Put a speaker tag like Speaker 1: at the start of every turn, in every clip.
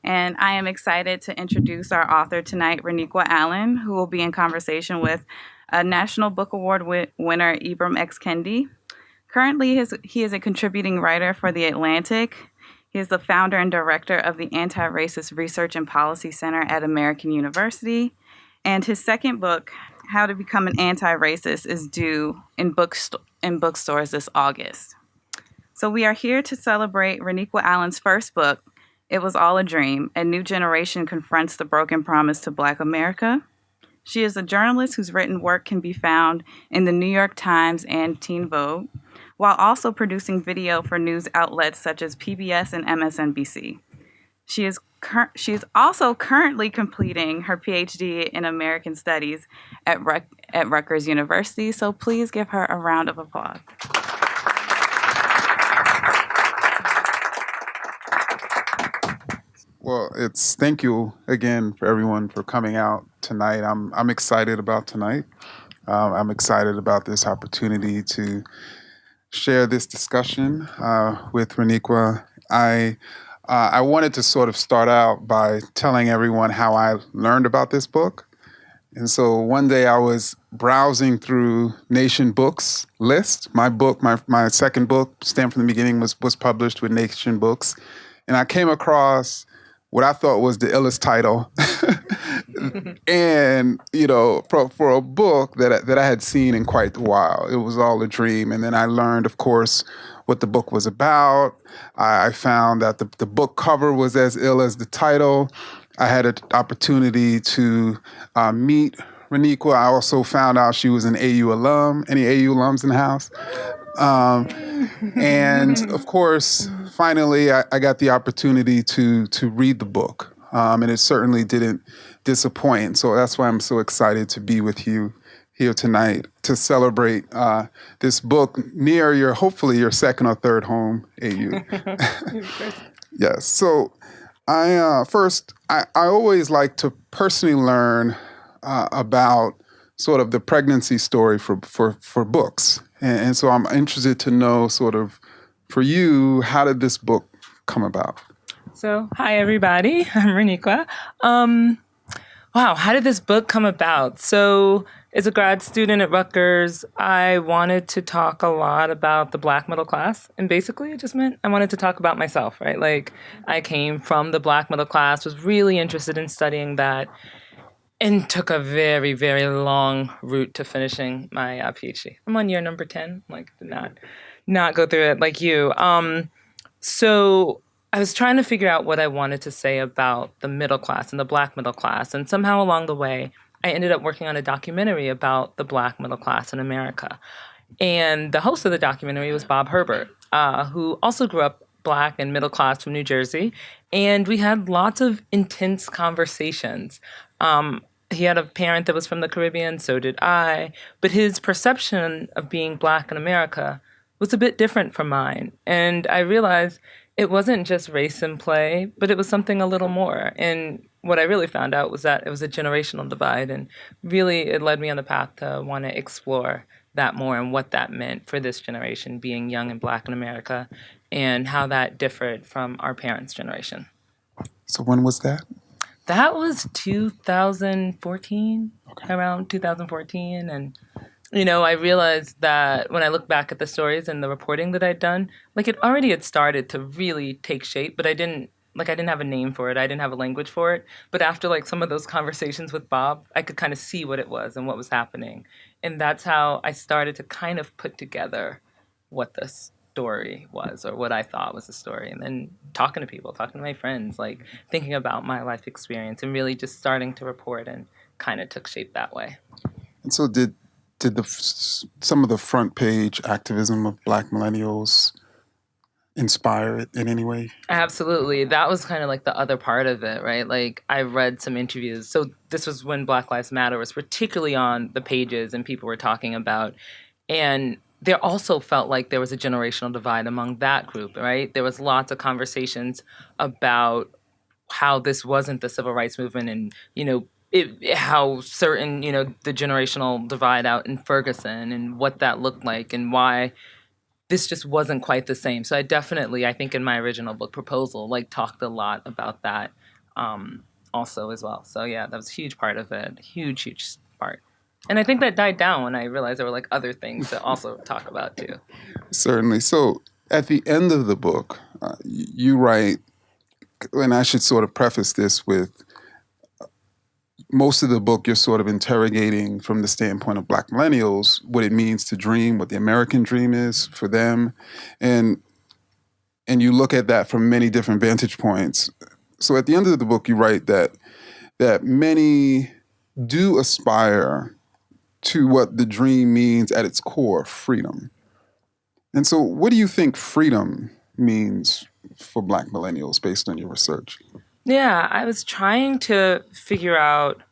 Speaker 1: And I am excited to introduce our author tonight, Reniqua Allen, who will be in conversation with a National Book Award winner, Ibram X. Kendi. Currently, he is a contributing writer for The Atlantic. He is the founder and director of the Antiracist Research and Policy Center at American University. And his second book, How to Become an Anti-Racist, is due in bookstores this August. So we are here to celebrate Reniqua Allen's first book, It Was All a Dream, A New Generation Confronts the Broken Promise to Black America. She is a journalist whose written work can be found in the New York Times and Teen Vogue, while also producing video for news outlets such as PBS and MSNBC. She is also currently completing her PhD in American Studies at Rutgers University, so please give her a round of applause.
Speaker 2: Well, thank you again for everyone for coming out tonight. I'm excited about tonight. I'm excited about this opportunity to share this discussion with Reniqua. I wanted to sort of start out by telling everyone how I learned about this book. And so one day I was browsing through Nation Books list. My book, my second book, Stand from the Beginning, was published with Nation Books. And I came across what I thought was the illest title. And, for a book that I had seen in quite a while. It was all a dream. And then I learned, of course, what the book was about. I found that the book cover was as ill as the title. I had an opportunity to meet Reniqua. I also found out she was an AU alum. Any AU alums in the house? And of course, finally, I got the opportunity to read the book. And it certainly didn't disappoint. So that's why I'm so excited to be with you here tonight to celebrate this book near hopefully your second or third home, AU. Yes. So I always like to personally learn about sort of the pregnancy story for books. And so I'm interested to know sort of for you, how did this book come about?
Speaker 3: So, hi, everybody. I'm Reniqua. Wow, how did this book come about? So, as a grad student at Rutgers, I wanted to talk a lot about the Black middle class. And basically, it just meant I wanted to talk about myself, right? Like, I came from the Black middle class, was really interested in studying that, and took a very, very long route to finishing my PhD. I'm on year number 10. Like, did not go through it like you. So I was trying to figure out what I wanted to say about the middle class and the Black middle class. And somehow along the way, I ended up working on a documentary about the Black middle class in America. And the host of the documentary was Bob Herbert, who also grew up Black and middle class from New Jersey. And we had lots of intense conversations. He had a parent that was from the Caribbean, so did I. But his perception of being Black in America was a bit different from mine. And I realized it wasn't just race in play, but it was something a little more. And what I really found out was that it was a generational divide. And really, it led me on the path to want to explore that more and what that meant for this generation, being young and Black in America, and how that differed from our parents' generation.
Speaker 2: So when was that?
Speaker 3: That was 2014, around 2014. And I realized that when I look back at the stories and the reporting that I'd done, like it already had started to really take shape, but I didn't have a name for it. I didn't have a language for it. But after like some of those conversations with Bob, I could kind of see what it was and what was happening. And that's how I started to kind of put together what the story was, or what I thought was the story. And then talking to people, talking to my friends, like thinking about my life experience and really just starting to report, and kind of took shape that way.
Speaker 2: And so did some of the front page activism of Black millennials inspire it in any way?
Speaker 3: Absolutely. That was kind of like the other part of it, right? Like I read some interviews. So this was when Black Lives Matter was particularly on the pages and people were talking about. And there also felt like there was a generational divide among that group, right? There was lots of conversations about how this wasn't the civil rights movement and, how certain, the generational divide out in Ferguson and what that looked like and why this just wasn't quite the same. So I think in my original book proposal, talked a lot about that also as well. So yeah, that was a huge part of it. Huge part. And I think that died down when I realized there were like other things to also talk about too.
Speaker 2: Certainly. So at the end of the book, you write, and I should sort of preface this with most of the book, you're sort of interrogating from the standpoint of Black millennials what it means to dream, what the American dream is for them, and you look at that from many different vantage points. So at the end of the book, you write that many do aspire to what the dream means at its core, freedom. And so, what do you think freedom means for Black millennials based on your research?
Speaker 3: Yeah, I was trying to figure out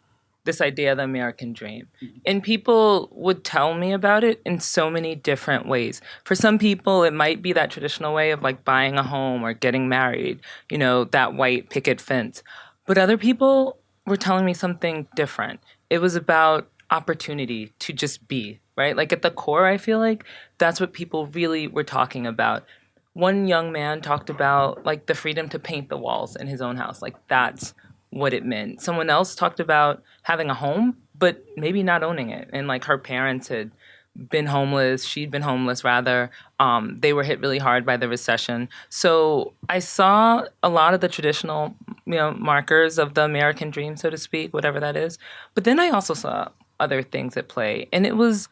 Speaker 3: this idea of the American dream. And people would tell me about it in so many different ways. For some people, it might be that traditional way of like buying a home or getting married, that white picket fence. But other people were telling me something different. It was about opportunity to just be, right? Like at the core, I feel like that's what people really were talking about. One young man talked about like the freedom to paint the walls in his own house. Like that's what it meant. Someone else talked about having a home, but maybe not owning it. And like her parents had been homeless. She'd been homeless rather. They were hit really hard by the recession. So I saw a lot of the traditional, markers of the American dream, so to speak, whatever that is. But then I also saw other things at play. And it was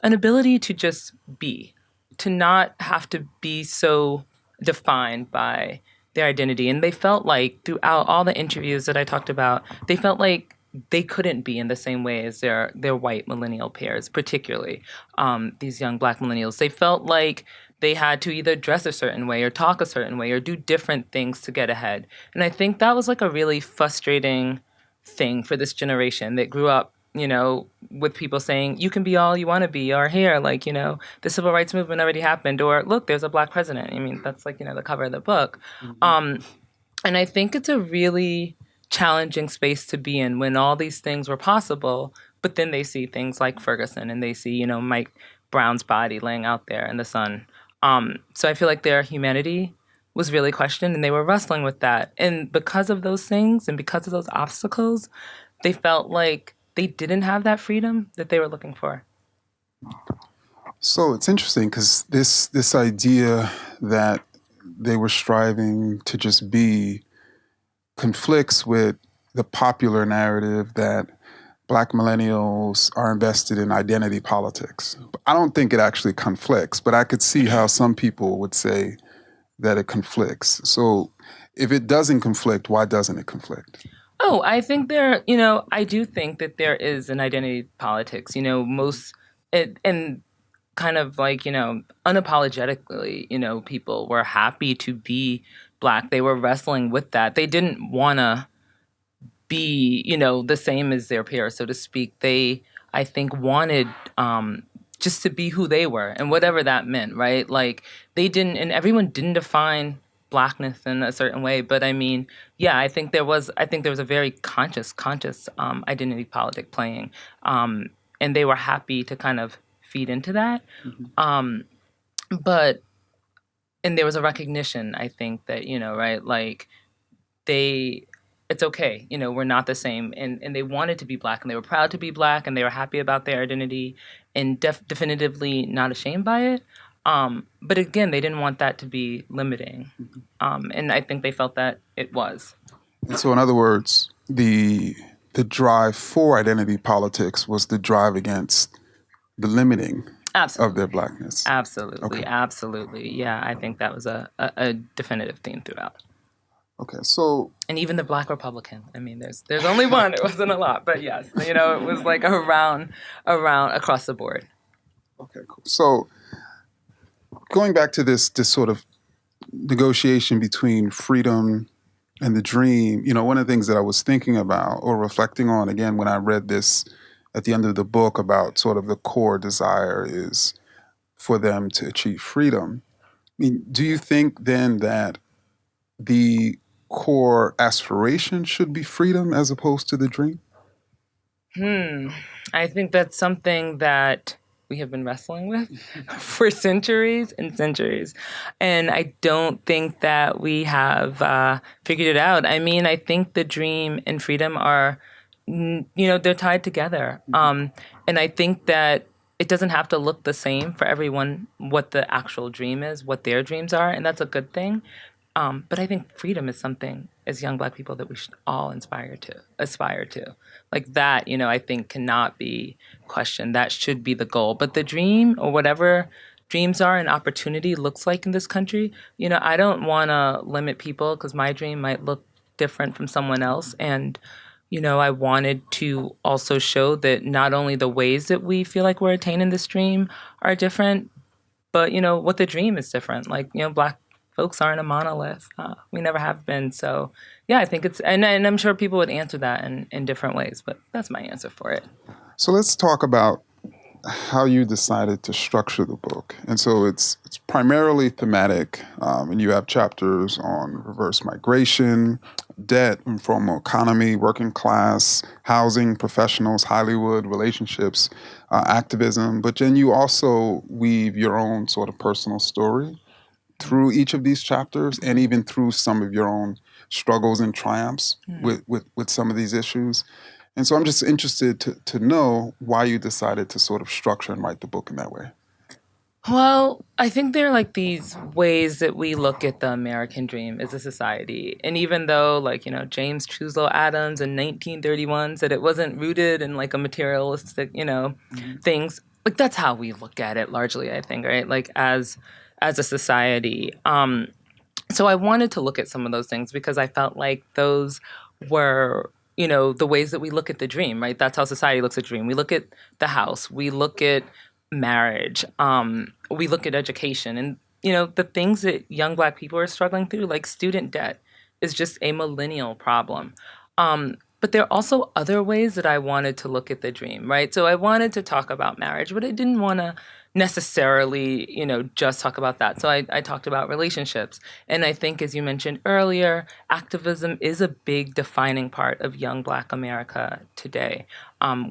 Speaker 3: an ability to just be, to not have to be so defined by their identity. And they felt like throughout all the interviews that I talked about, they felt like they couldn't be in the same way as their white millennial peers, particularly these young Black millennials. They felt like they had to either dress a certain way or talk a certain way or do different things to get ahead. And I think that was like a really frustrating thing for this generation that grew up with people saying, you can be all you want to be, or here, like, the civil rights movement already happened, or look, there's a Black president. I mean, that's like, the cover of the book. Mm-hmm. And I think it's a really challenging space to be in when all these things were possible, but then they see things like Ferguson and they see, Mike Brown's body laying out there in the sun. So I feel like their humanity was really questioned and they were wrestling with that. And because of those things and because of those obstacles, they felt like they didn't have that freedom that they were looking for.
Speaker 2: So it's interesting because this idea that they were striving to just be conflicts with the popular narrative that Black millennials are invested in identity politics. I don't think it actually conflicts, but I could see how some people would say that it conflicts. So if it doesn't conflict, why doesn't it conflict?
Speaker 3: Oh, I think I do think that there is an identity politics, and kind of like, unapologetically, people were happy to be Black. They were wrestling with that. They didn't want to be, the same as their peers, so to speak. They, I think, wanted just to be who they were and whatever that meant, right? Like they didn't, and everyone didn't define Blackness in a certain way, but I mean, yeah, I think there was a very conscious identity politic playing, and they were happy to kind of feed into that. Mm-hmm. And there was a recognition, I think, that right, like it's okay, we're not the same, and they wanted to be Black, and they were proud to be Black, and they were happy about their identity, and definitively not ashamed by it. But again, they didn't want that to be limiting. And I think they felt that it was.
Speaker 2: And so in other words, the drive for identity politics was the drive against the limiting of their Blackness.
Speaker 3: Absolutely.
Speaker 2: Okay.
Speaker 3: Absolutely. Yeah, I think that was a definitive theme throughout.
Speaker 2: Okay, so...
Speaker 3: And even the Black Republican. I mean, there's only one. It wasn't a lot. But yes, it was like around across the board.
Speaker 2: Okay, cool. So... going back to this sort of negotiation between freedom and the dream, one of the things that I was thinking about or reflecting on, again, when I read this at the end of the book about sort of the core desire is for them to achieve freedom. I mean, do you think then that the core aspiration should be freedom as opposed to the dream?
Speaker 3: I think that's something that we have been wrestling with for centuries and centuries. And I don't think that we have figured it out. I mean, I think the dream and freedom are, they're tied together. And I think that it doesn't have to look the same for everyone, what the actual dream is, what their dreams are, and that's a good thing. But I think freedom is something as young Black people that we should all aspire to. Like that, I think cannot be questioned. That should be the goal. But the dream or whatever dreams are and opportunity looks like in this country, I don't want to limit people because my dream might look different from someone else. And, I wanted to also show that not only the ways that we feel like we're attaining this dream are different, but, what the dream is different. Like, Black folks aren't a monolith. We never have been. So, yeah, I think and I'm sure people would answer that in different ways, but that's my answer for it.
Speaker 2: So let's talk about how you decided to structure the book. And so it's primarily thematic, and you have chapters on reverse migration, debt, informal economy, working class, housing, professionals, Hollywood, relationships, activism. But then you also weave your own sort of personal story through each of these chapters, and even through some of your own struggles and triumphs with some of these issues. And so I'm just interested to know why you decided to sort of structure and write the book in that way.
Speaker 3: Well, I think there are like these ways that we look at the American dream as a society. And even though James Truslow Adams in 1931 said it wasn't rooted in like a materialistic, things, like that's how we look at it largely, I think, right? Like as a society. So I wanted to look at some of those things because I felt like those were, the ways that we look at the dream, right? That's how society looks at dream. We look at the house. We look at marriage. We look at education. And, the things that young Black people are struggling through, like student debt, is just a millennial problem. But there are also other ways that I wanted to look at the dream, right? So I wanted to talk about marriage, but I didn't want to necessarily, just talk about that. So I talked about relationships. And I think, as you mentioned earlier, activism is a big defining part of young Black America today.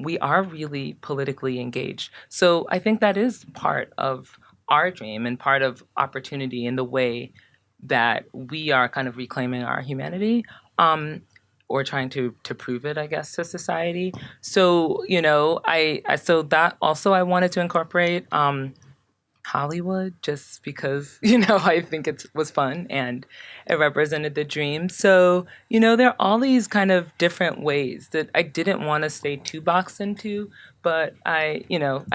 Speaker 3: We are really politically engaged. So I think that is part of our dream and part of opportunity in the way that we are kind of reclaiming our humanity. Or trying to prove it, I guess, to society. So, so that also I wanted to incorporate Hollywood just because, I think it was fun and it represented the dream. So, there are all these kind of different ways that I didn't want to stay too boxed into, but I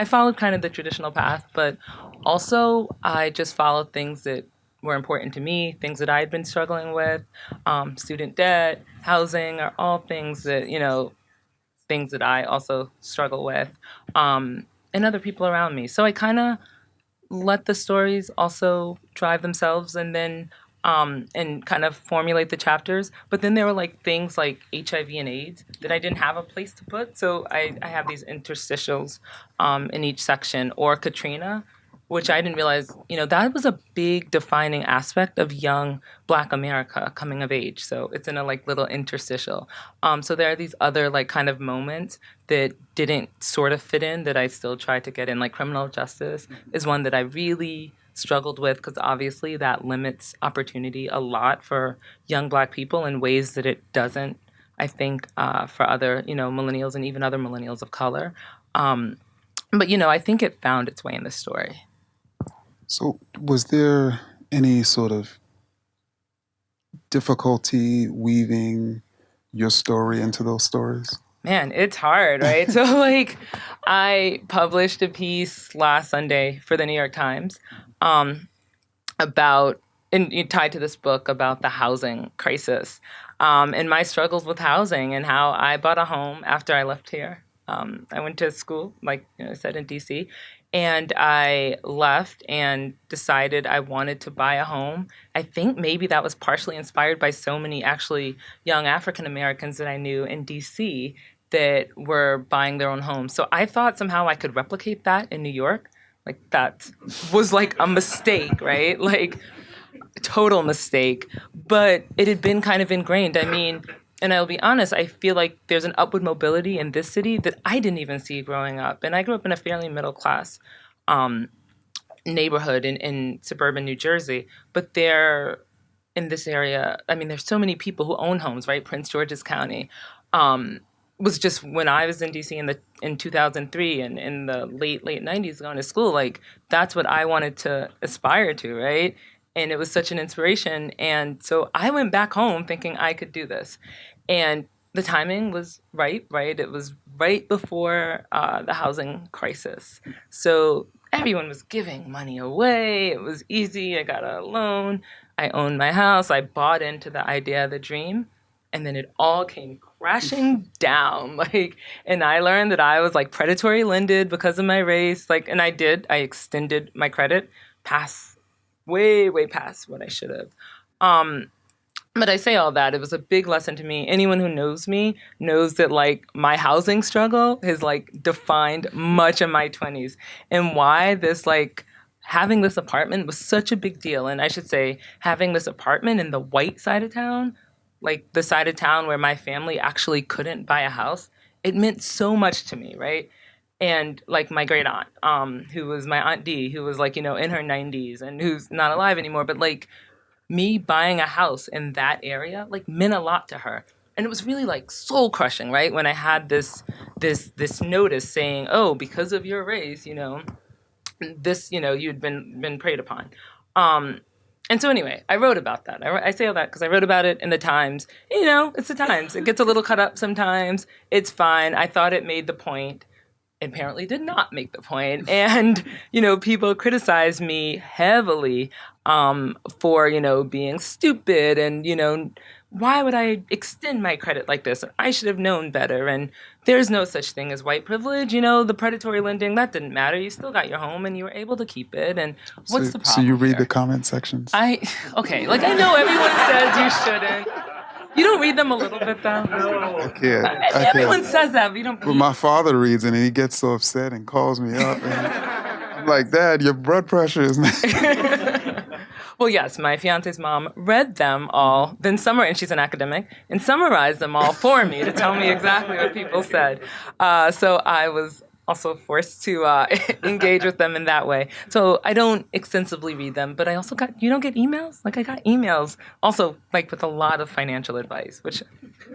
Speaker 3: followed kind of the traditional path, but also I just followed things that were important to me, things that I had been struggling with. Student debt, housing are all things that, things that I also struggle with, and other people around me. So I kind of let the stories also drive themselves and then and kind of formulate the chapters. But then there were like things like HIV and AIDS that I didn't have a place to put. So I have these interstitials in each section, or Katrina, which I didn't realize, that was a big defining aspect of young Black America coming of age. So it's in a like little interstitial. So there are these other like kind of moments that didn't sort of fit in that I still tried to get in. Like criminal justice is one that I really struggled with because obviously that limits opportunity a lot for young Black people in ways that it doesn't, I think, for other, millennials and even other millennials of color. But, I think it found its way in the story.
Speaker 2: So was there any sort of difficulty weaving your story into those stories?
Speaker 3: Man, it's hard, right? So I published a piece last Sunday for the New York Times about, and tied to this book about the housing crisis and my struggles with housing and how I bought a home after I left here. I went to school, like I said, in D.C., and I left and decided I wanted to buy a home. I think maybe that was partially inspired by so many actually young African Americans that I knew in D.C. that were buying their own homes. So I thought somehow I could replicate that in New York. Like that was like a mistake, right? Like total mistake. But it had been kind of ingrained. I mean, And I'll be honest, I feel like there's an upward mobility in this city that I didn't even see growing up. And I grew up in a fairly middle class neighborhood in suburban New Jersey. But there, in this area, I mean, there's so many people who own homes, right? Prince George's County. Was just when I was in DC in 2003 and in the late 90s going to school, like that's what I wanted to aspire to, right? And it was such an inspiration. And so I went back home thinking I could do this. And the timing was right? It was right before the housing crisis. So everyone was giving money away. It was easy. I got a loan. I owned my house. I bought into the idea of the dream. And then it all came crashing down. And I learned that I was like predatory lended because of my race. And I extended my credit way past what I should have. But I say all that, it was a big lesson to me. Anyone who knows me knows that my housing struggle has defined much of my 20s and why this having this apartment was such a big deal. And I should say having this apartment in the white side of town, the side of town where my family actually couldn't buy a house, it meant so much to me, right? And my great aunt, who was my Aunt Dee, who was in her 90s and who's not alive anymore, but me buying a house in that area meant a lot to her. And it was really soul crushing, right? When I had this notice saying, oh, because of your race, this, you'd been preyed upon. And so anyway, I wrote about that. I say all that because I wrote about it in the Times. It's the Times. It gets a little cut up sometimes. It's fine. I thought it made the point. It apparently did not make the point. And, people criticize me heavily for, being stupid and, why would I extend my credit like this? I should have known better. And there's no such thing as white privilege. The predatory lending, that didn't matter. You still got your home and you were able to keep it. And what's the problem?
Speaker 2: So you read
Speaker 3: here?
Speaker 2: the comment sections?
Speaker 3: Okay. I know everyone says you shouldn't. You don't read them a little bit, though?
Speaker 2: No. I can't.
Speaker 3: Everyone says that, but you don't.
Speaker 2: But my father reads it, and he gets so upset and calls me up. And I'm like, Dad, your blood pressure is not...
Speaker 3: Well, yes, my fiance's mom read them all, then and she's an academic, and summarized them all for me to tell me exactly what people said. So I was also forced to engage with them in that way. So I don't extensively read them, but I also you don't get emails? I got emails also with a lot of financial advice, which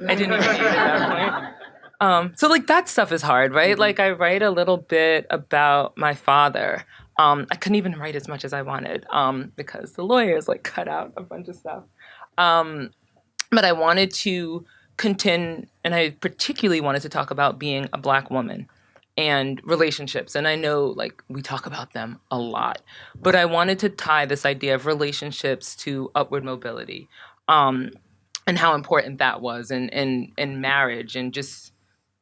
Speaker 3: I didn't even need at that point. So that stuff is hard, right? I write a little bit about my father. I couldn't even write as much as I wanted because the lawyers cut out a bunch of stuff. But I wanted to contend, and I particularly wanted to talk about being a Black woman and relationships. And I know we talk about them a lot, but I wanted to tie this idea of relationships to upward mobility and how important that was in marriage and just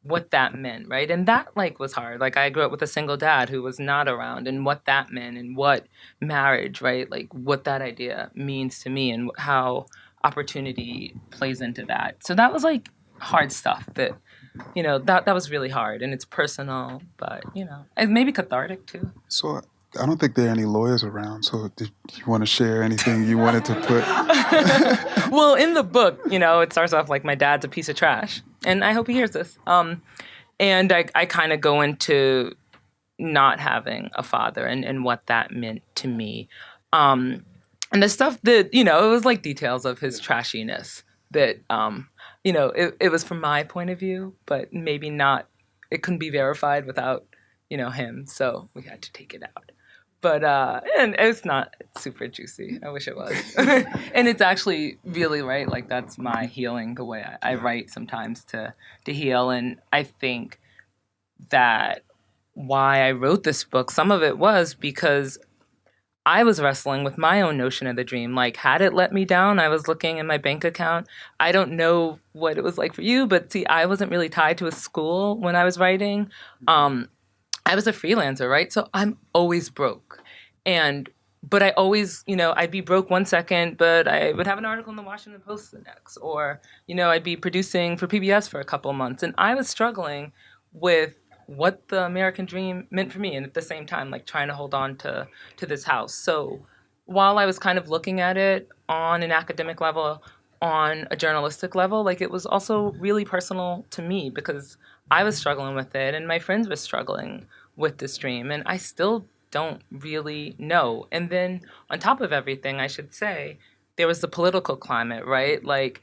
Speaker 3: what that meant, right? And that was hard. I grew up with a single dad who was not around, and what that meant and what marriage, right? What that idea means to me and how opportunity plays into that. So that was hard stuff that, that was really hard, and it's personal, but and maybe cathartic too.
Speaker 2: So I don't think there are any lawyers around. So did you want to share anything you wanted to put?
Speaker 3: Well, in the book, it starts off my dad's a piece of trash. And I hope he hears this. And I kind of go into not having a father and what that meant to me. And the stuff that, it was details of his trashiness that, it was from my point of view, but maybe not, it couldn't be verified without, him. So we had to take it out. But, and it's not super juicy. I wish it was. And it's actually really, right, that's my healing, the way I write sometimes to heal. And I think that why I wrote this book, some of it was because I was wrestling with my own notion of the dream. Had it let me down? I was looking in my bank account. I don't know what it was like for you, but see, I wasn't really tied to a school when I was writing. I was a freelancer, right? So I'm always broke. But I always, I'd be broke one second, but I would have an article in the Washington Post the next. Or, I'd be producing for PBS for a couple of months. And I was struggling with what the American dream meant for me. And at the same time, trying to hold on to this house. So while I was kind of looking at it on an academic level, on a journalistic level, like it was also really personal to me because I was struggling with it and my friends were struggling with this dream, and I still don't really know. And then on top of everything, I should say, there was the political climate, right? Like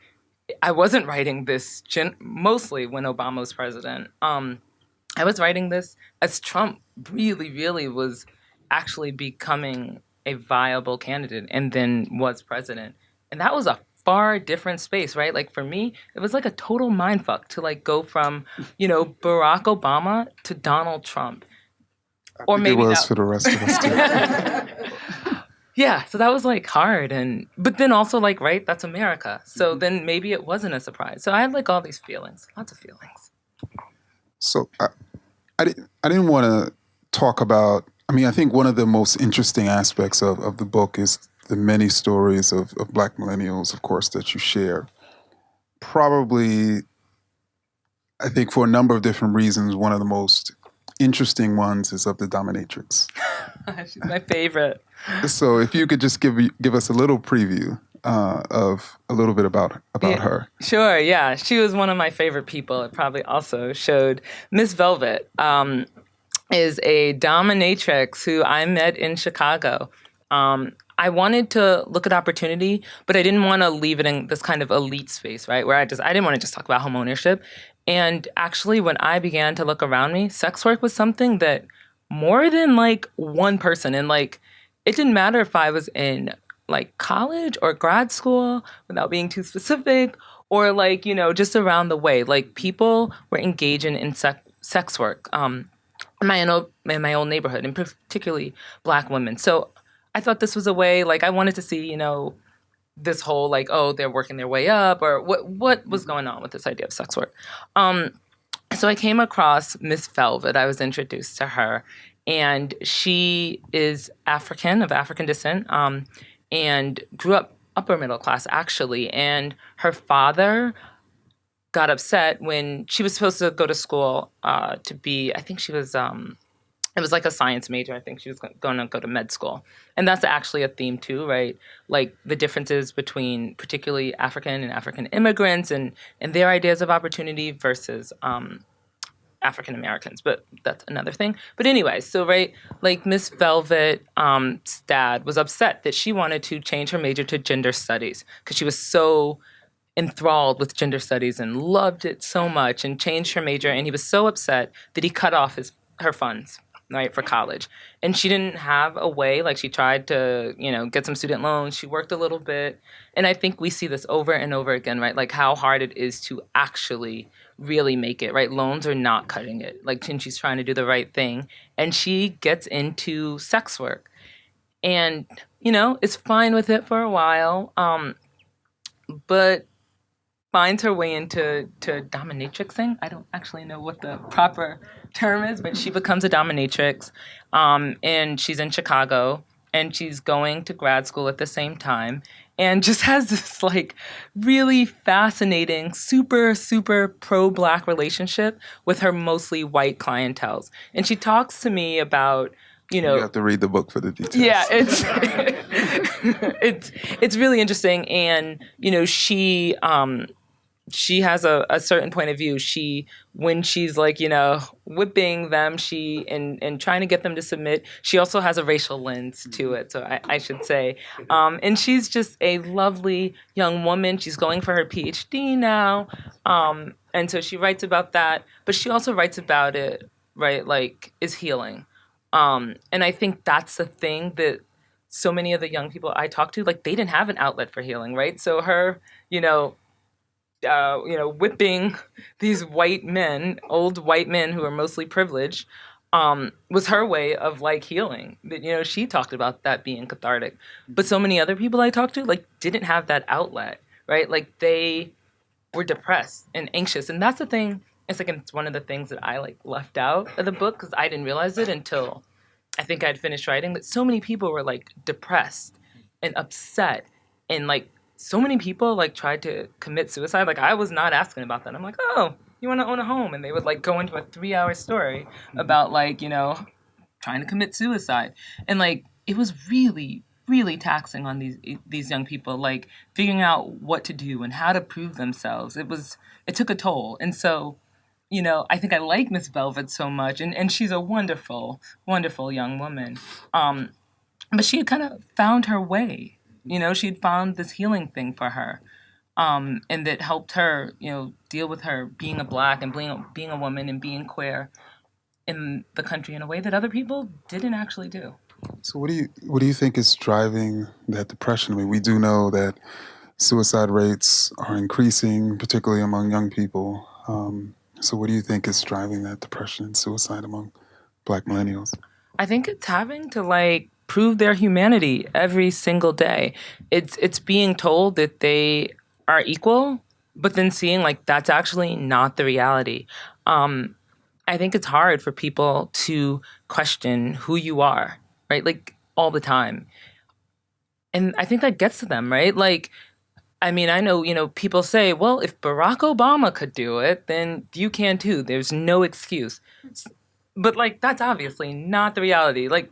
Speaker 3: I wasn't writing this mostly when Obama was president. I was writing this as Trump really, really was actually becoming a viable candidate and then was president. And that was a far different space, right? Like for me, it was like a total mindfuck to like go from, Barack Obama to Donald Trump.
Speaker 2: Or maybe it was for the rest of us too.
Speaker 3: Yeah, so that was like hard, but then also like, right, that's America. So then maybe it wasn't a surprise. So I had like all these feelings, lots of feelings.
Speaker 2: So I didn't want to talk about. I mean, I think one of the most interesting aspects of the book is the many stories of Black millennials, of course, that you share. Probably, I think for a number of different reasons, one of the most interesting ones is of the dominatrix.
Speaker 3: She's my favorite.
Speaker 2: So if you could just give us a little preview of a little bit about her.
Speaker 3: Sure, yeah. She was one of my favorite people. It probably also showed. Miss Velvet is a dominatrix who I met in Chicago. I wanted to look at opportunity, but I didn't want to leave it in this kind of elite space, right? Where I didn't want to just talk about home ownership. And actually, when I began to look around me, sex work was something that more than like one person, and like it didn't matter if I was in like college or grad school, without being too specific, or like, just around the way, like people were engaging in sex work in my own neighborhood, and particularly Black women. So I thought this was a way, like I wanted to see, this whole like, oh, they're working their way up, or what was going on with this idea of sex work. So I came across Miss Velvet. I was introduced to her, and she is of African descent, and grew up upper middle class, actually. And her father got upset when she was supposed to go to school to be, I think she was, it was like a science major. I think she was going to go to med school. And that's actually a theme too, right? Like the differences between particularly African and African immigrants and their ideas of opportunity versus African Americans. But that's another thing. But anyway, so right, like Miss Velvet's dad was upset that she wanted to change her major to gender studies because she was so enthralled with gender studies and loved it so much, and changed her major. And he was so upset that he cut off her funds, right, for college. And she didn't have a way, like she tried to, get some student loans. She worked a little bit. And I think we see this over and over again, right? Like how hard it is to actually really make it, right? Loans are not cutting it. Like, and she's trying to do the right thing. And she gets into sex work. And, is fine with it for a while. But finds her way into dominatrixing. I don't actually know what the proper term is, but she becomes a dominatrix, and she's in Chicago, and she's going to grad school at the same time, and just has this like really fascinating, super, super pro-Black relationship with her mostly white clientele. And she talks to me about, you
Speaker 2: have to read the book for the details.
Speaker 3: Yeah, it's really interesting, and she has a certain point of view. When she's like, whipping them, and trying to get them to submit, she also has a racial lens to it. So I should say, and she's just a lovely young woman. She's going for her PhD now, and so she writes about that. But she also writes about it, right? Like, is healing. And I think that's the thing that so many of the young people I talk to, like, they didn't have an outlet for healing, right? So her, whipping these white men, old white men who are mostly privileged, was her way of like healing. That, she talked about that being cathartic. But so many other people I talked to, like, didn't have that outlet, right? Like, they were depressed and anxious. And that's the thing. It's one of the things that I like left out of the book because I didn't realize it until I think I'd finished writing, that so many people were like depressed and upset, and like so many people like tried to commit suicide. Like, I was not asking about that. I'm like, oh, you want to own a home? And they would like go into a 3-hour story about like, trying to commit suicide. And like, it was really, really taxing on these young people, like figuring out what to do and how to prove themselves. It took a toll. And so, I think I like Miss Velvet so much, and she's a wonderful, wonderful young woman. But she had kind of found her way. She had found this healing thing for her, and that helped her, deal with her being a Black and being a woman and being queer in the country in a way that other people didn't actually do.
Speaker 2: So what do you think is driving that depression? I mean, we do know that suicide rates are increasing, particularly among young people. So what do you think is driving that depression and suicide among Black millennials?
Speaker 3: I think it's having to prove their humanity every single day. It's being told that they are equal, but then seeing that's actually not the reality. I think it's hard for people to question who you are, right? All the time. And I think that gets to them, right? I know, people say, well, if Barack Obama could do it, then you can too. There's no excuse. But that's obviously not the reality. I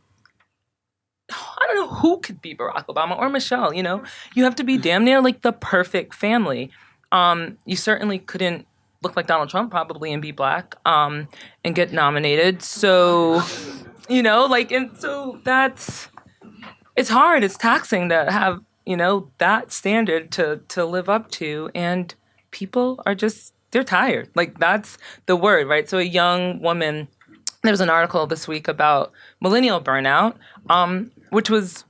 Speaker 3: don't know who could be Barack Obama or Michelle, You have to be damn near the perfect family. You certainly couldn't look like Donald Trump probably and be Black and get nominated. So, and so it's hard. It's taxing to have, that standard to live up to. And people are they're tired. That's the word, right? So a young woman, there was an article this week about millennial burnout, which was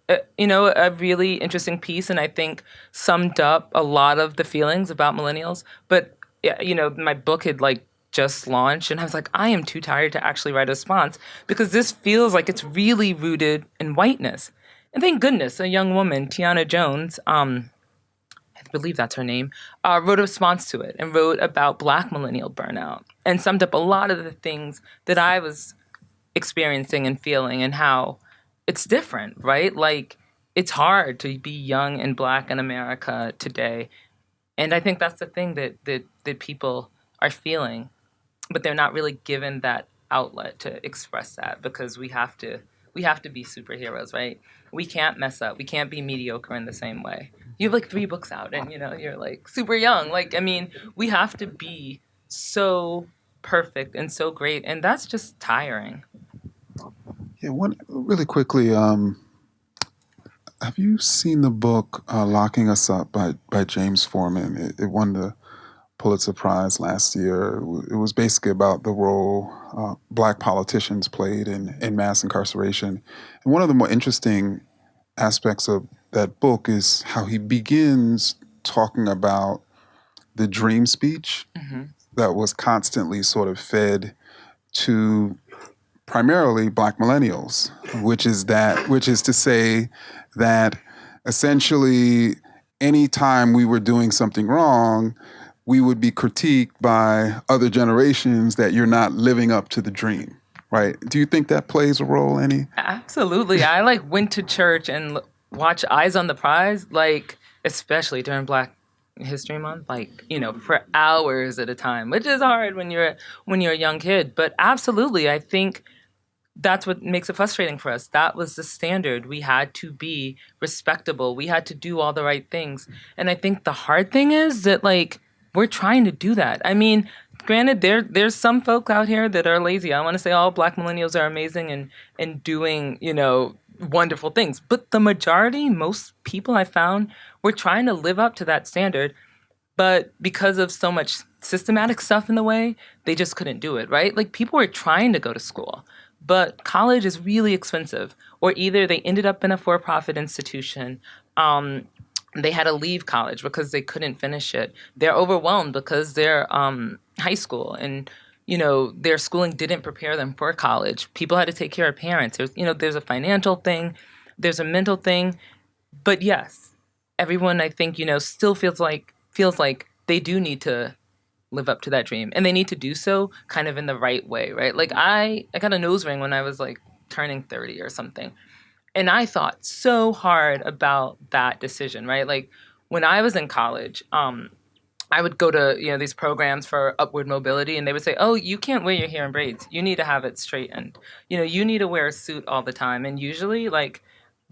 Speaker 3: a really interesting piece, and I think summed up a lot of the feelings about millennials. But my book had just launched, and I was like, I am too tired to actually write a response because this feels like it's really rooted in whiteness. And thank goodness, a young woman, Tiana Jones, I believe that's her name, wrote a response to it and wrote about Black millennial burnout and summed up a lot of the things that I was experiencing and feeling and how it's different, right? It's hard to be young and Black in America today. And I think that's the thing that people are feeling, but they're not really given that outlet to express that because we have to be superheroes, right? We can't mess up. We can't be mediocre in the same way. You have 3 books out and you're super young. We have to be so perfect and so great, and that's just tiring.
Speaker 2: Yeah, really quickly, have you seen the book Locking Us Up by James Forman? It won the Pulitzer Prize last year. It was basically about the role Black politicians played in mass incarceration. And one of the more interesting aspects of that book is how he begins talking about the dream speech that was constantly sort of fed to primarily Black millennials, which is to say that essentially any time we were doing something wrong, we would be critiqued by other generations that you're not living up to the dream, right? Do you think that plays a role, any?
Speaker 3: Absolutely. I went to church and watched Eyes on the Prize, especially during Black History Month, for hours at a time, which is hard when you're a young kid. But absolutely, I think that's what makes it frustrating for us. That was the standard. We had to be respectable. We had to do all the right things. And I think the hard thing is that we're trying to do that. I mean, granted, there's some folk out here that are lazy. I want to say all Black millennials are amazing and doing, wonderful things. But the majority, most people I found, were trying to live up to that standard. But because of so much systematic stuff in the way, they just couldn't do it, right? People were trying to go to school, but college is really expensive. Or either they ended up in a for-profit institution, they had to leave college because they couldn't finish it. They're overwhelmed because they're high school and, their schooling didn't prepare them for college. People had to take care of parents. There's a financial thing, there's a mental thing. But yes, everyone, I think, still feels like they do need to live up to that dream. And they need to do so kind of in the right way, right? I got a nose ring when I was turning 30 or something. And I thought so hard about that decision, right? When I was in college, I would go to, these programs for upward mobility, and they would say, oh, you can't wear your hair in braids. You need to have it straightened. You need to wear a suit all the time. And usually,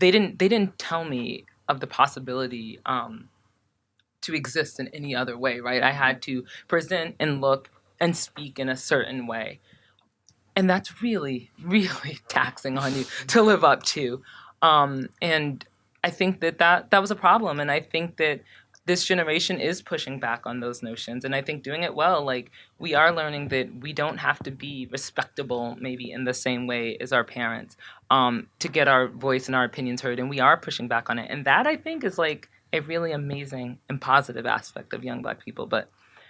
Speaker 3: they didn't tell me of the possibility to exist in any other way, right? I had to present and look and speak in a certain way. And that's really, really taxing on you to live up to. And I think that was a problem. And I think that this generation is pushing back on those notions. And I think doing it well, like we are learning that we don't have to be respectable maybe in the same way as our parents to get our voice and our opinions heard. And we are pushing back on it. And that I think is like a really amazing and positive aspect of young Black people. But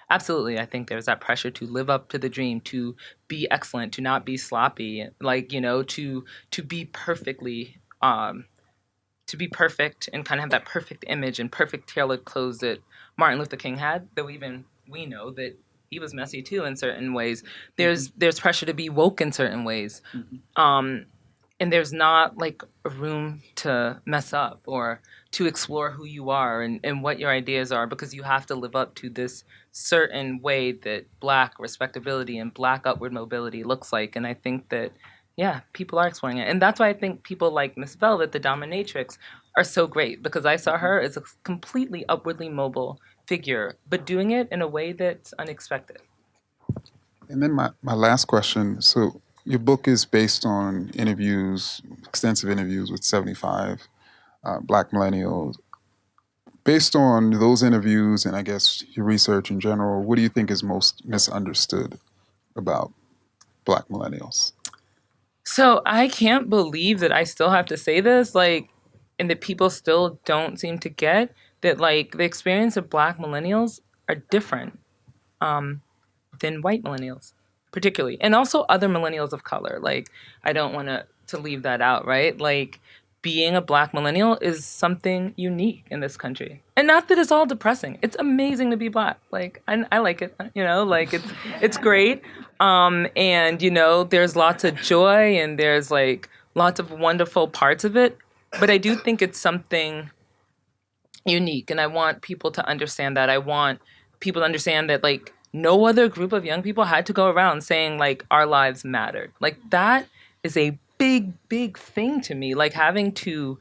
Speaker 3: absolutely, I think there's that pressure to live up to the dream, to be excellent, to not be sloppy, like, you know, to be perfectly to be perfect and kind of have that perfect image and perfect tailored clothes that Martin Luther King had, though even we know that he was messy too in certain ways. There's pressure to be woke in certain ways. And there's not like a room to mess up or to explore who you are and what your ideas are, because you have to live up to this certain way that Black respectability and Black upward mobility looks like. And I think that, yeah, people are exploring it. And that's why I think people like Miss Velvet, the dominatrix, are so great, because I saw her as a completely upwardly mobile figure, but doing it in a way that's unexpected.
Speaker 2: And then my last question. So your book is based on interviews, extensive interviews with 75 Black millennials. Based on those interviews and I guess your research in general, what do you think is most misunderstood about Black millennials?
Speaker 3: So I can't believe that I still have to say this, like, and that people still don't seem to get that, like, the experience of Black millennials are different than white millennials, particularly, and also other millennials of color. Like, I don't want to leave that out, right? Like, being a Black millennial is something unique in this country, and not that it's all depressing. It's amazing to be Black. Like, I like it, you know, like it's great. And you know, there's lots of joy and there's like lots of wonderful parts of it, but I do think it's something unique, and I want people to understand that. I want people to understand that, like, no other group of young people had to go around saying like our lives mattered. Like, that is a big thing to me, like having to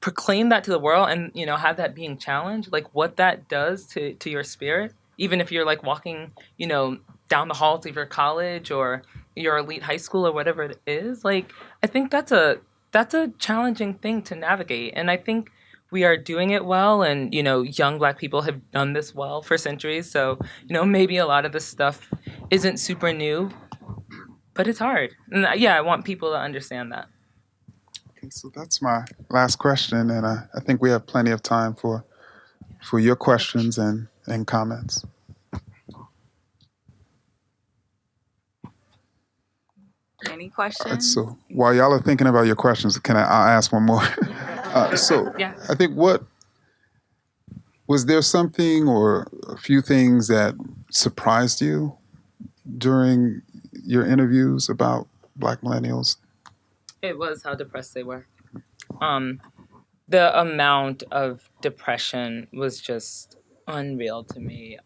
Speaker 3: proclaim that to the world and, you know, have that being challenged, like what that does to your spirit, even if you're like walking, you know, down the halls of your college or your elite high school or whatever it is. Like, I think that's a challenging thing to navigate, and I think we are doing it well. And, you know, young Black people have done this well for centuries, so, you know, maybe a lot of this stuff isn't super new, but it's hard. And yeah, I want people to understand that.
Speaker 2: Okay, so that's my last question, and I think we have plenty of time for your questions and comments.
Speaker 1: Any
Speaker 2: All right,
Speaker 1: questions?
Speaker 2: so while y'all are thinking about your questions, I'll ask one more.
Speaker 3: Yeah.
Speaker 2: I think was there something or a few things that surprised you during your interviews about Black millennials?
Speaker 3: It was how depressed they were. The amount of depression was just unreal to me.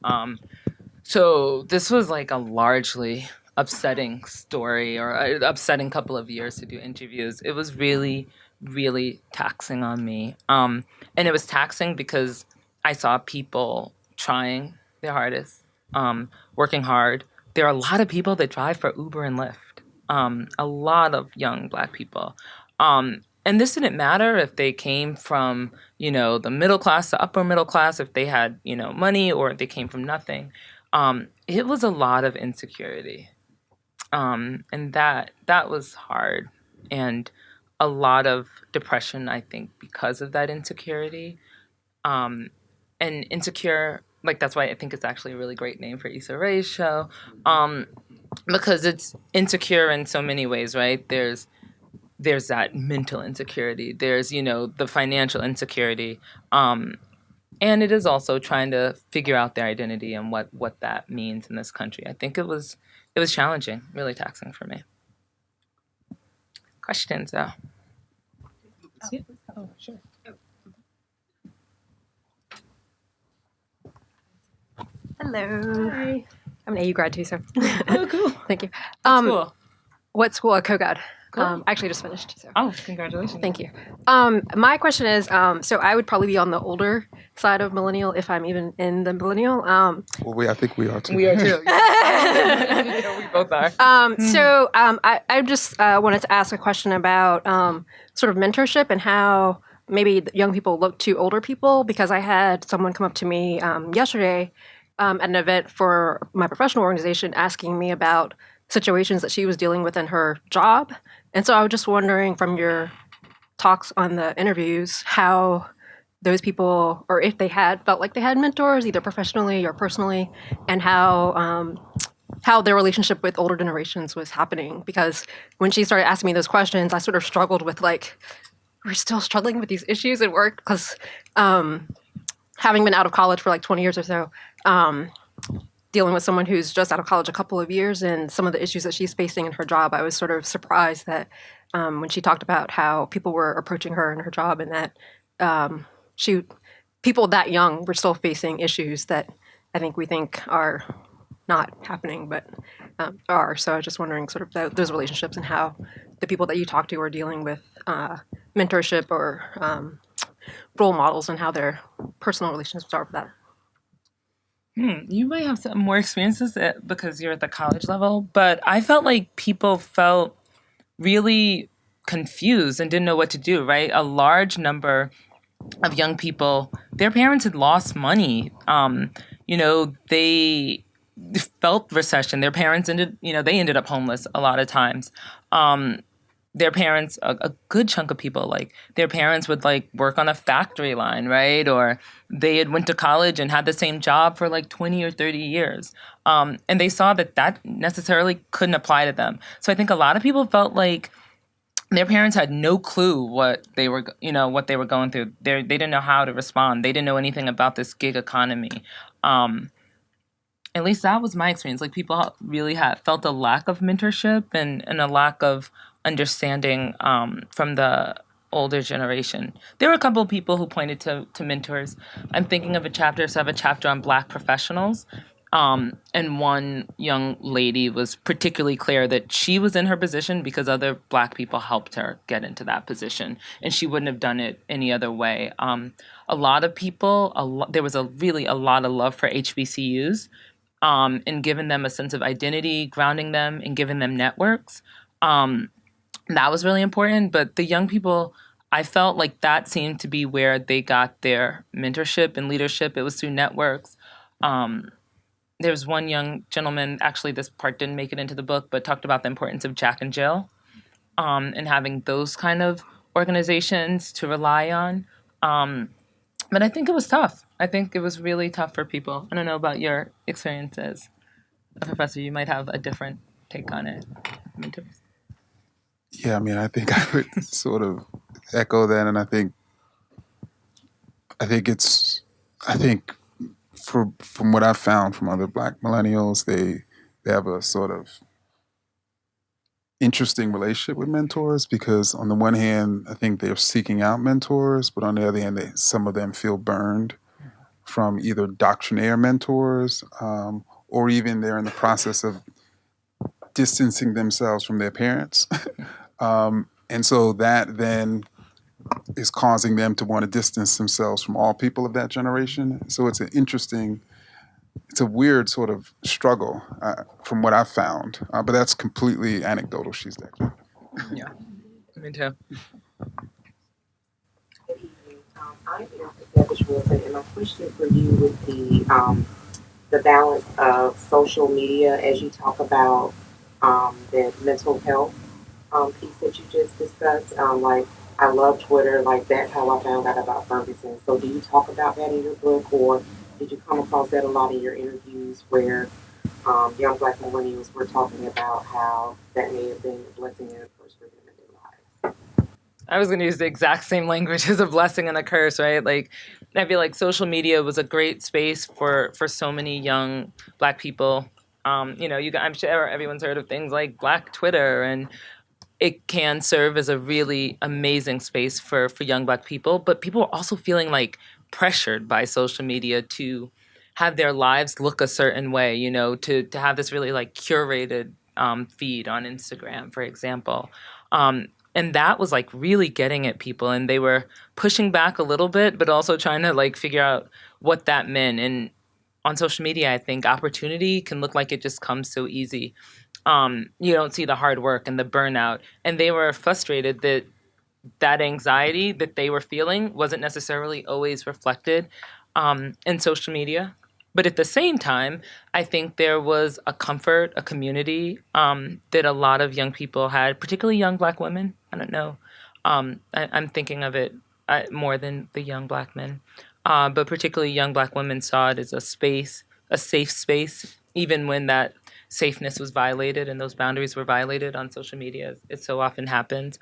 Speaker 3: So this was like a largely upsetting story, or an upsetting couple of years to do interviews. It was really, really taxing on me. And it was taxing because I saw people trying their hardest, working hard. There are a lot of people that drive for Uber and Lyft. A lot of young Black people. And this didn't matter if they came from, you know, the middle class, the upper middle class, if they had, you know, money, or if they came from nothing. It was a lot of insecurity. And that was hard. And a lot of depression, I think, because of that insecurity. And insecure, like, that's why I think it's actually a really great name for Issa Rae's show. Because it's insecure in so many ways, right? There's that mental insecurity. There's, you know, the financial insecurity. And it is also trying to figure out their identity and what that means in this country. I think it was challenging, really taxing for me. Questions, though? Oh, sure.
Speaker 4: Hello. Hi. I'm an AU grad too, so.
Speaker 3: Oh, cool.
Speaker 4: Thank you.
Speaker 3: That's cool.
Speaker 4: What school? A co-grad.
Speaker 3: Cool.
Speaker 5: I actually just finished. So.
Speaker 3: Oh, congratulations.
Speaker 5: Thank you. My question is, so I would probably be on the older side of millennial if I'm even in the millennial.
Speaker 2: Well, I think we are too.
Speaker 3: We are too. Yeah, we both are.
Speaker 5: So I just wanted to ask a question about sort of mentorship and how maybe young people look to older people, because I had someone come up to me yesterday at an event for my professional organization asking me about situations that she was dealing with in her job. And so I was just wondering from your talks on the interviews how those people, or if they had felt like they had mentors, either professionally or personally, and how their relationship with older generations was happening. Because when she started asking me those questions, I sort of struggled with like, we're still struggling with these issues at work, because having been out of college for like 20 years or so, dealing with someone who's just out of college a couple of years and some of the issues that she's facing in her job, I was sort of surprised that when she talked about how people were approaching her in her job, and that people that young were still facing issues that I think we think are not happening, but are. So I was just wondering sort of those relationships and how the people that you talk to are dealing with mentorship or role models, and how their personal relationships are with that.
Speaker 3: You might have some more experiences because you're at the college level, but I felt like people felt really confused and didn't know what to do, right? A large number of young people, their parents had lost money. They felt recession. Their parents ended up homeless a lot of times. Their parents, a good chunk of people, like their parents would like work on a factory line, right? Or they had went to college and had the same job for like 20 or 30 years. And they saw that necessarily couldn't apply to them. So I think a lot of people felt like their parents had no clue what they were going through. They didn't know how to respond. They didn't know anything about this gig economy. At least that was my experience. Like people really felt a lack of mentorship and a lack of understanding from the older generation. There were a couple of people who pointed to mentors. I'm thinking of a chapter. So I have a chapter on Black professionals. And one young lady was particularly clear that she was in her position because other Black people helped her get into that position, and she wouldn't have done it any other way. A lot of people, there was really a lot of love for HBCUs, and giving them a sense of identity, grounding them, and giving them networks. That was really important. But the young people, I felt like that seemed to be where they got their mentorship and leadership. It was through networks. There was one young gentleman, actually this part didn't make it into the book, but talked about the importance of Jack and Jill, and having those kind of organizations to rely on. But I think it was tough. I think it was really tough for people. I don't know about your experiences. Professor, you might have a different take on it. Mentors.
Speaker 2: Yeah, I mean, I think I would sort of echo that, and I think from what I've found from other Black millennials, they have a sort of interesting relationship with mentors, because on the one hand, I think they're seeking out mentors, but on the other hand, some of them feel burned from either doctrinaire mentors, or even they're in the process of distancing themselves from their parents. And so that then is causing them to want to distance themselves from all people of that generation. So it's a weird sort of struggle from what I've found. But that's completely anecdotal. She's that.
Speaker 3: Yeah, me too.
Speaker 6: I'm Savage Wilson, and my question for you would be the balance of social media as you talk about the mental health piece that you just discussed. Like, I love Twitter. Like, that's how I found out about Ferguson. So do you talk about that in your book, or did you come across that a lot in your interviews where young Black millennials were talking about how that may have been a blessing and a curse for them in their lives?
Speaker 3: I was going to use the exact same language as a blessing and a curse, right? Like, I feel like social media was a great space for so many young Black people. I'm sure everyone's heard of things like Black Twitter, and it can serve as a really amazing space for young Black people. But people are also feeling like pressured by social media to have their lives look a certain way, to have this really like curated feed on Instagram, for example. And that was like really getting at people, and they were pushing back a little bit, but also trying to like figure out what that meant. And on social media, I think opportunity can look like it just comes so easy. You don't see the hard work and the burnout. And they were frustrated that that anxiety that they were feeling wasn't necessarily always reflected in social media. But at the same time, I think there was a comfort, a community that a lot of young people had, particularly young Black women. I don't know. I'm thinking of it more than the young Black men. But particularly young Black women saw it as a space, a safe space, even when that safeness was violated and those boundaries were violated on social media. It so often happens.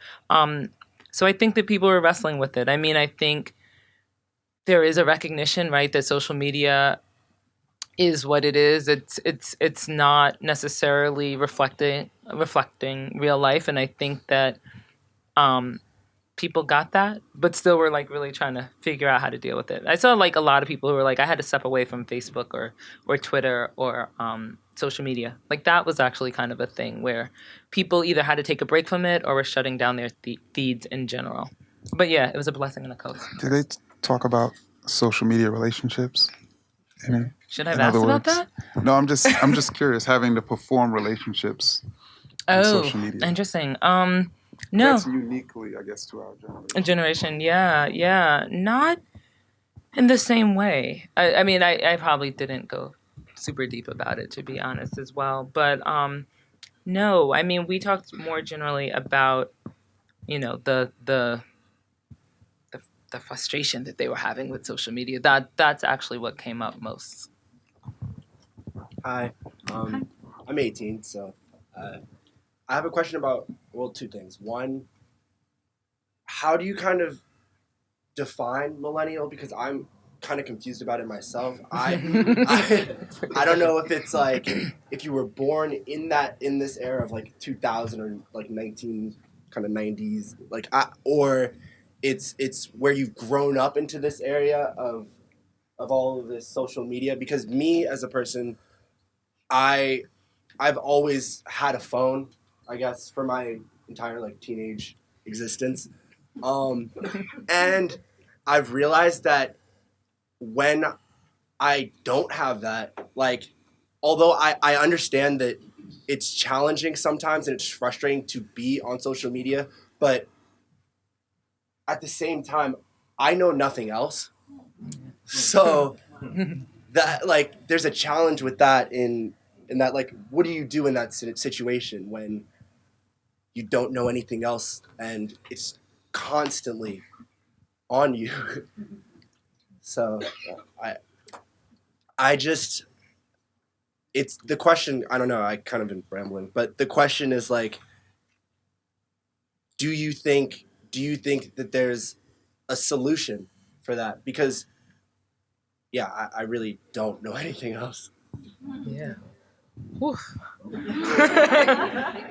Speaker 3: So I think that people were wrestling with it. I mean, I think there is a recognition, right, that social media is what it is. It's not necessarily reflecting real life, and I think that people got that, but still were like really trying to figure out how to deal with it. I saw like a lot of people who were like, I had to step away from Facebook or Twitter or social media. Like that was actually kind of a thing where people either had to take a break from it or were shutting down their feeds in general. But yeah, it was a blessing and a curse.
Speaker 2: Did they talk about social media relationships?
Speaker 3: Should I have asked about that?
Speaker 2: No, I'm just curious, having to perform relationships on social media.
Speaker 3: Interesting.
Speaker 2: No. That's uniquely, I guess, to our generation.
Speaker 3: Yeah. Not in the same way. I mean, I probably didn't go super deep about it, to be honest, as well. But no, I mean, we talked more generally about, you know, the frustration that they were having with social media. That's actually what came up most.
Speaker 7: Hi, I'm 18, so I have a question about, well, two things. One, how do you kind of define millennial? Because I'm kind of confused about it myself. I don't know if it's like if you were born in this era of like 2000 or like 19 kind of 90s, like or it's where you've grown up into this area of all of this social media. Because me as a person, I've always had a phone, I guess, for my entire like teenage existence. And I've realized that when I don't have that, like, although I understand that it's challenging sometimes and it's frustrating to be on social media, but at the same time, I know nothing else. So that, like, there's a challenge with that in that, like, what do you do in that situation when you don't know anything else and it's constantly on you? So I just, it's the question, I don't know, I kind of been rambling, but the question is like, do you think that there's a solution for that? Because yeah, I really don't know anything else.
Speaker 3: Yeah.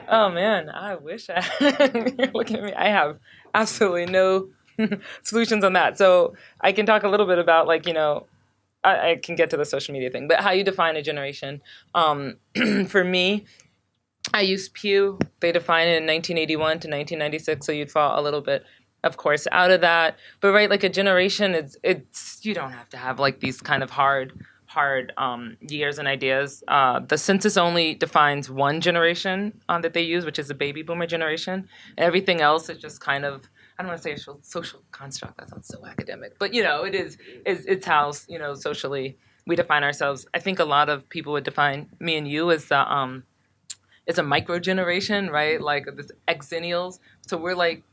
Speaker 3: Oh man, I wish I look at me. I have absolutely no solutions on that. So I can talk a little bit about, like, you know, I can get to the social media thing, but how you define a generation. For me, I use Pew. They define it in 1981 to 1996, so you'd fall a little bit, of course, out of that. But right, like a generation, it's you don't have to have like these kind of hard years and ideas. The census only defines one generation that they use, which is the baby boomer generation. Everything else is just kind of, I don't want to say a social construct. That sounds so academic, but you know, it's how, you know, socially we define ourselves. I think a lot of people would define me and you as it's a micro generation, right? Like this exennials. So we're like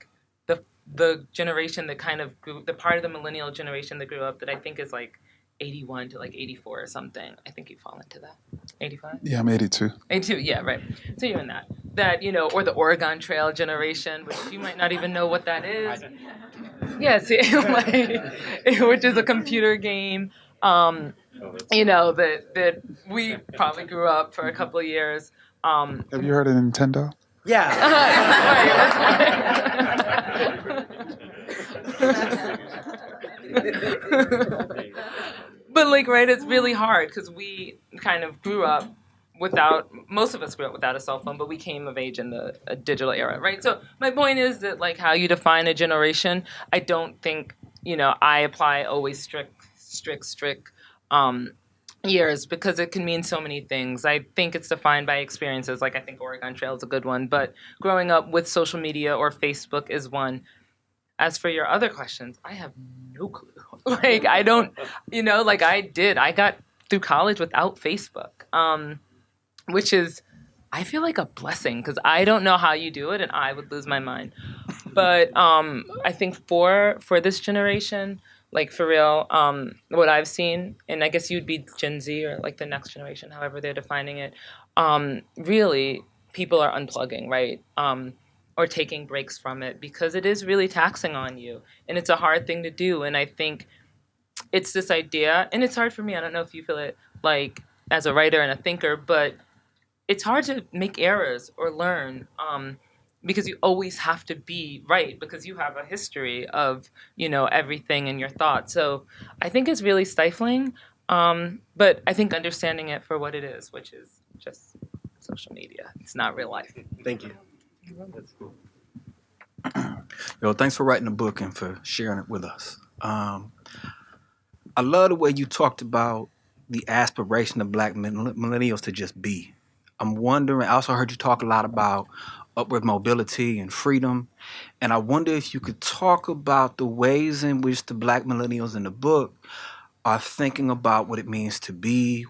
Speaker 3: the generation that kind of grew, the part of the millennial generation that grew up that I think is like 81 to like 84 or something. I think you fall into that. 85?
Speaker 2: Yeah, I'm 82.
Speaker 3: 82, yeah, right. So you're in that. That, you know, or the Oregon Trail generation, which you might not even know what that is. Yes, like, which is a computer game, you know, that we probably grew up for a couple of years.
Speaker 2: Have you heard of Nintendo?
Speaker 7: Yeah.
Speaker 3: But like, right, it's really hard because we kind of grew up most of us grew up without a cell phone, but we came of age in the digital era, right? So my point is that like how you define a generation, I don't think, I apply always strict years because it can mean so many things. I think it's defined by experiences. Like I think Oregon Trail is a good one, but growing up with social media or Facebook is one. As for your other questions, I have no clue. Like I don't, like I got through college without Facebook, which is, I feel like a blessing because I don't know how you do it and I would lose my mind. But I think for this generation, like for real, what I've seen, and I guess you'd be Gen Z or like the next generation, however they're defining it, really people are unplugging, right? Or taking breaks from it because it is really taxing on you. And it's a hard thing to do. And I think it's this idea, and it's hard for me. I don't know if you feel it like as a writer and a thinker, but it's hard to make errors or learn because you always have to be right because you have a history of, everything in your thoughts. So I think it's really stifling. But I think understanding it for what it is, which is just social media. It's not real life.
Speaker 7: Thank you.
Speaker 8: That's cool. Yo, thanks for writing the book and for sharing it with us. I love the way you talked about the aspiration of Black millennials to just be. I'm wondering, I also heard you talk a lot about upward mobility and freedom. And I wonder if you could talk about the ways in which the Black millennials in the book are thinking about what it means to be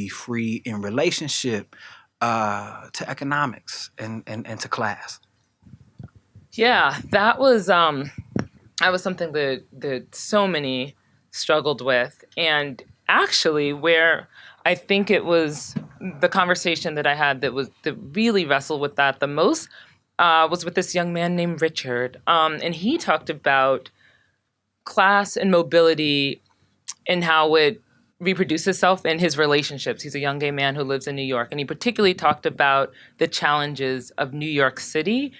Speaker 8: free in relationship to economics and to class.
Speaker 3: Yeah, that was something that so many struggled with. And actually where I think it was the conversation that I had that really wrestled with that the most was with this young man named Richard. And he talked about class and mobility and how it reproduces itself in his relationships. He's a young gay man who lives in New York. And he particularly talked about the challenges of New York City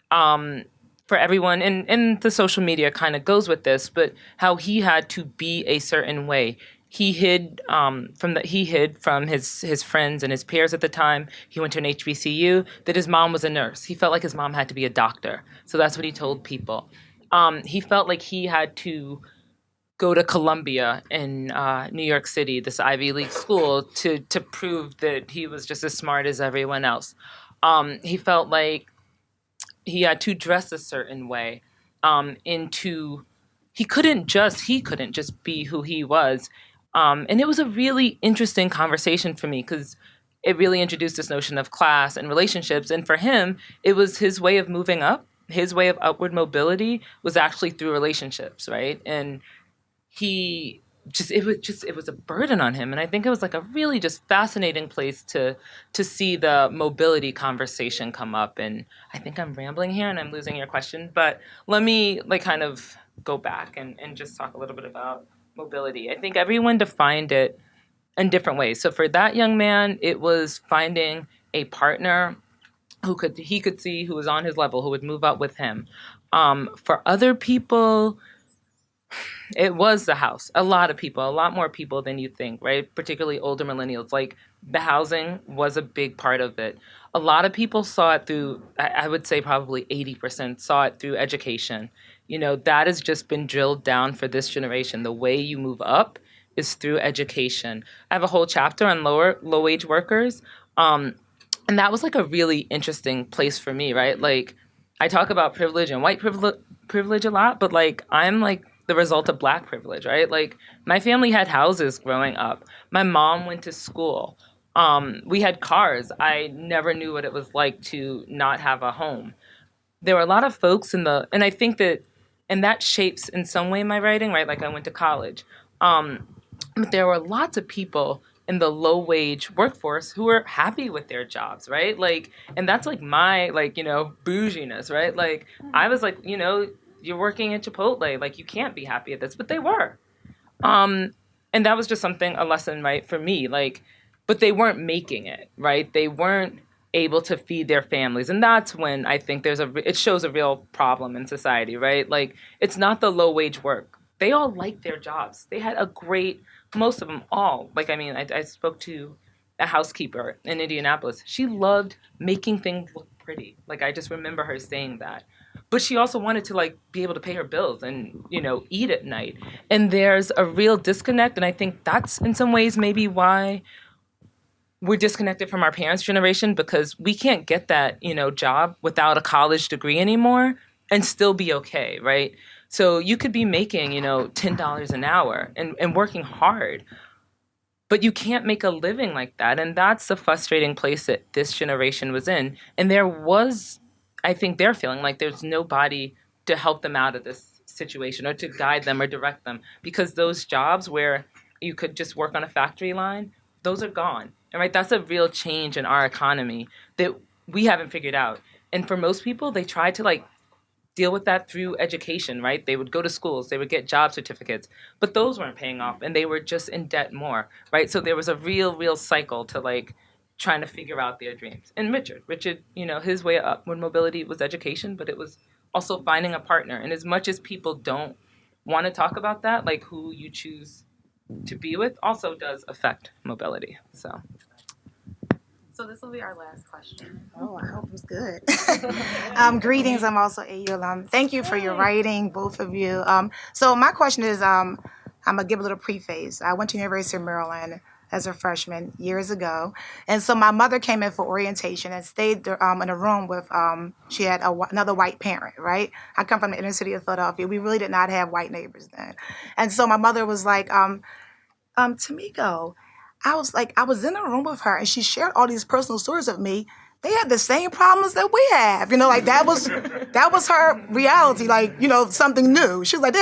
Speaker 3: for everyone. And the social media kind of goes with this, but how he had to be a certain way. He hid from his friends and his peers at the time. He went to an HBCU, that his mom was a nurse. He felt like his mom had to be a doctor. So that's what he told people. He felt like he had to go to Columbia in New York City, this Ivy League school, to prove that he was just as smart as everyone else. He felt like he had to dress a certain way. He couldn't just be who he was. And it was a really interesting conversation for me because it really introduced this notion of class and relationships. And for him, it was his way of moving up. His way of upward mobility was actually through relationships, right? And it was a burden on him. And I think it was like a really just fascinating place to see the mobility conversation come up. And I think I'm rambling here and I'm losing your question, but let me like kind of go back and just talk a little bit about mobility. I think everyone defined it in different ways. So for that young man, it was finding a partner he could see who was on his level, who would move up with him. For other people, it was the house. A lot more people than you think, right? Particularly older millennials. Like the housing was a big part of it. A lot of people saw it through, I would say probably 80% saw it through education. That has just been drilled down for this generation. The way you move up is through education. I have a whole chapter on low-wage workers. And that was like a really interesting place for me, right? Like I talk about privilege and white privilege a lot, but like I'm like the result of Black privilege, right? Like my family had houses growing up. My mom went to school. We had cars. I never knew what it was like to not have a home. There were a lot of folks and I think that shapes in some way my writing, right? Like I went to college. But there were lots of people in the low wage workforce who were happy with their jobs, right? Like, and that's like my, like, bouginess, right? Like I was like, you're working at Chipotle, like you can't be happy at this, but they were. And that was just a lesson, right, for me, like, but they weren't making it, right? They weren't able to feed their families. And that's when I think it shows a real problem in society, right? Like it's not the low wage work. They all liked their jobs. They had most of them all. Like, I mean, I spoke to a housekeeper in Indianapolis. She loved making things look pretty. Like, I just remember her saying that. But she also wanted to, like, be able to pay her bills and, eat at night. And there's a real disconnect. And I think that's in some ways maybe why we're disconnected from our parents' generation, because we can't get that, job without a college degree anymore and still be okay, right? So you could be making, $10 an hour and working hard, but you can't make a living like that. And that's the frustrating place that this generation was in. And I think they're feeling like there's nobody to help them out of this situation or to guide them or direct them, because those jobs where you could just work on a factory line, those are gone. And right, that's a real change in our economy that we haven't figured out. And for most people, they try to deal with that through education, right? They would go to schools, they would get job certificates, but those weren't paying off and they were just in debt more, right? So there was a real cycle to trying to figure out their dreams. And Richard, his way up when mobility was education, but it was also finding a partner. And as much as people don't want to talk about that, like who you choose to be with also does affect mobility. So
Speaker 1: this will be our last question.
Speaker 4: Oh, I hope it's good. Greetings. I'm also AU alum. Thank you for your writing, both of you. So my question is, I'm going to give a little preface. I went to University of Maryland as a freshman years ago. And so my mother came in for orientation and stayed in a room with, she had another white parent, right? I come from the inner city of Philadelphia. We really did not have white neighbors then. And so my mother was like, Tamiko, I was in a room with her and she shared all these personal stories of me. They had the same problems that we have, that was her reality, something new. She was like,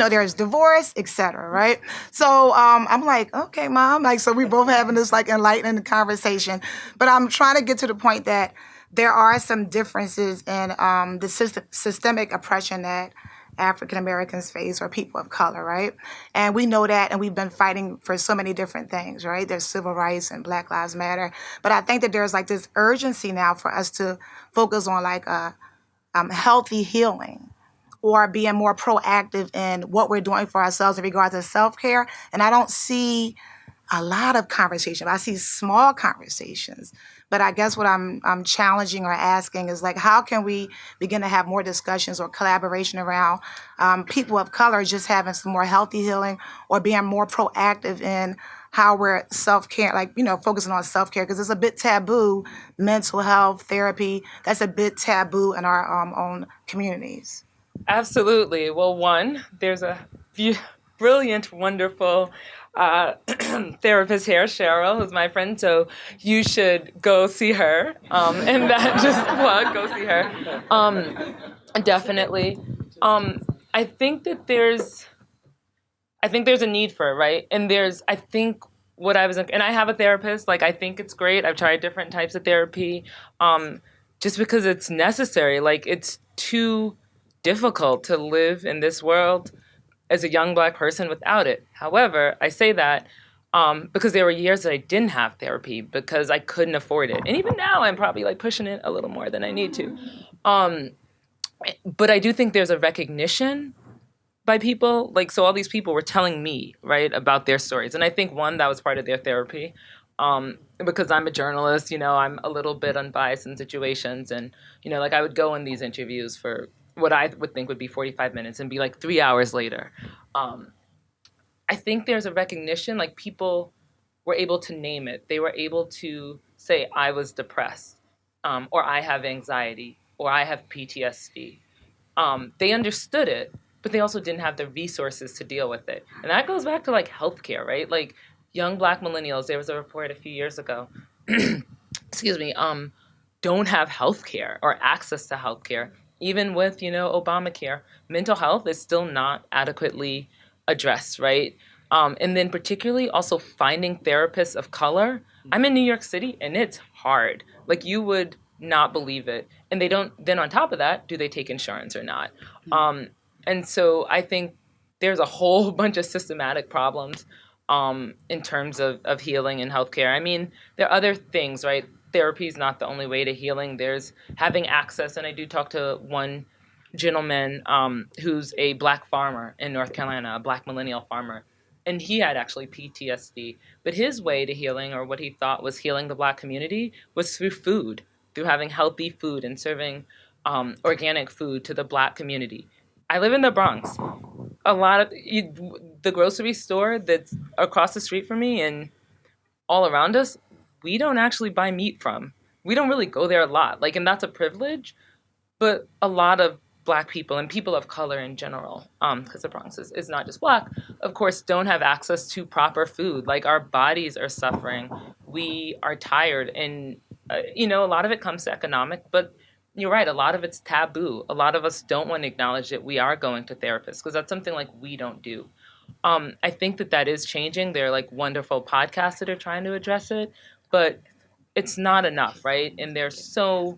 Speaker 4: there's divorce, etc. Right? So I'm like, okay, Mom, so we both having this enlightening conversation, but I'm trying to get to the point that there are some differences in the systemic oppression that African Americans face, or people of color, right? And we know that, and we've been fighting for so many different things, right? There's civil rights and Black Lives Matter. But I think that there's this urgency now for us to focus on healthy healing, or being more proactive in what we're doing for ourselves in regards to self-care. And I don't see a lot of conversation. I see small conversations. But I guess what I'm challenging or asking is how can we begin to have more discussions or collaboration around people of color just having some more healthy healing, or being more proactive in how we're self-care, focusing on self-care, because it's a bit taboo. Mental health, therapy, that's a bit taboo in our own communities.
Speaker 3: Absolutely. Well, one, there's a brilliant, wonderful therapist here, Cheryl, who's my friend. So you should go see her. And that just go see her. Definitely. I think that there's a need for it, right? And I think and I have a therapist. I think it's great. I've tried different types of therapy, just because it's necessary. It's too difficult to live in this world as a young Black person without it. However, I say that because there were years that I didn't have therapy because I couldn't afford it. And even now, I'm probably pushing it a little more than I need to. But I do think there's a recognition by people. So all these people were telling me, right, about their stories. And I think, one, that was part of their therapy. Because I'm a journalist, I'm a little bit unbiased in situations. And, I would go in these interviews for what I would think would be 45 minutes and be 3 hours later. I think there's a recognition, people were able to name it. They were able to say, I was depressed, or I have anxiety, or I have PTSD. They understood it, but they also didn't have the resources to deal with it. And that goes back to healthcare, right? Young Black millennials, there was a report a few years ago, excuse me, don't have healthcare or access to healthcare. Even with, Obamacare, mental health is still not adequately addressed, right? And then particularly also finding therapists of color. I'm in New York City, and it's hard. You would not believe it. And they don't, then on top of that, do they take insurance or not? And so I think there's a whole bunch of systematic problems in terms of healing and healthcare. I mean, there are other things, right? Therapy is not the only way to healing. There's having access, and I do talk to one gentleman who's a Black farmer in North Carolina, a Black millennial farmer, and he had actually PTSD. But his way to healing, or what he thought was healing the Black community, was through food, through having healthy food and serving organic food to the Black community. I live in the Bronx. A lot of the grocery store that's across the street from me and all around us, we don't actually buy meat from. We don't really go there a lot. Like, and that's a privilege, but a lot of Black people and people of color in general, because the Bronx is not just Black, of course, don't have access to proper food. Like, our bodies are suffering. We are tired. And, a lot of it comes to economic, but you're right, a lot of it's taboo. A lot of us don't want to acknowledge that we are going to therapists, because that's something like we don't do. I think that is changing. There are like wonderful podcasts that are trying to address it, but it's not enough, right? And there's so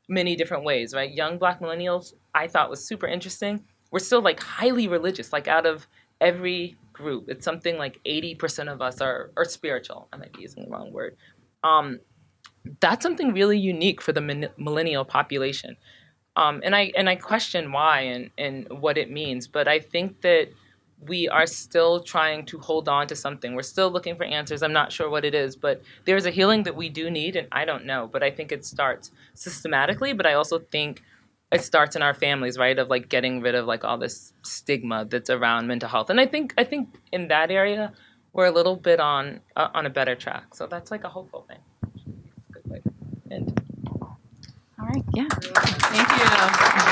Speaker 3: many different ways, right? Young Black millennials, I thought was super interesting. We're still like highly religious, like out of every group, it's something like 80% of us are spiritual. I might be using the wrong word. That's something really unique for the millennial population. And I question why and what it means, but I think that we are still trying to hold on to something. We're still looking for answers. I'm not sure what it is, but there's a healing that we do need, and I don't know. But I think it starts systematically, but I also think it starts in our families, right? Of like getting rid of like all this stigma that's around mental health. And I think in that area, we're a little bit on a better track. So that's like a hopeful thing. Good way to end.
Speaker 1: All right. Yeah.
Speaker 3: Thank you.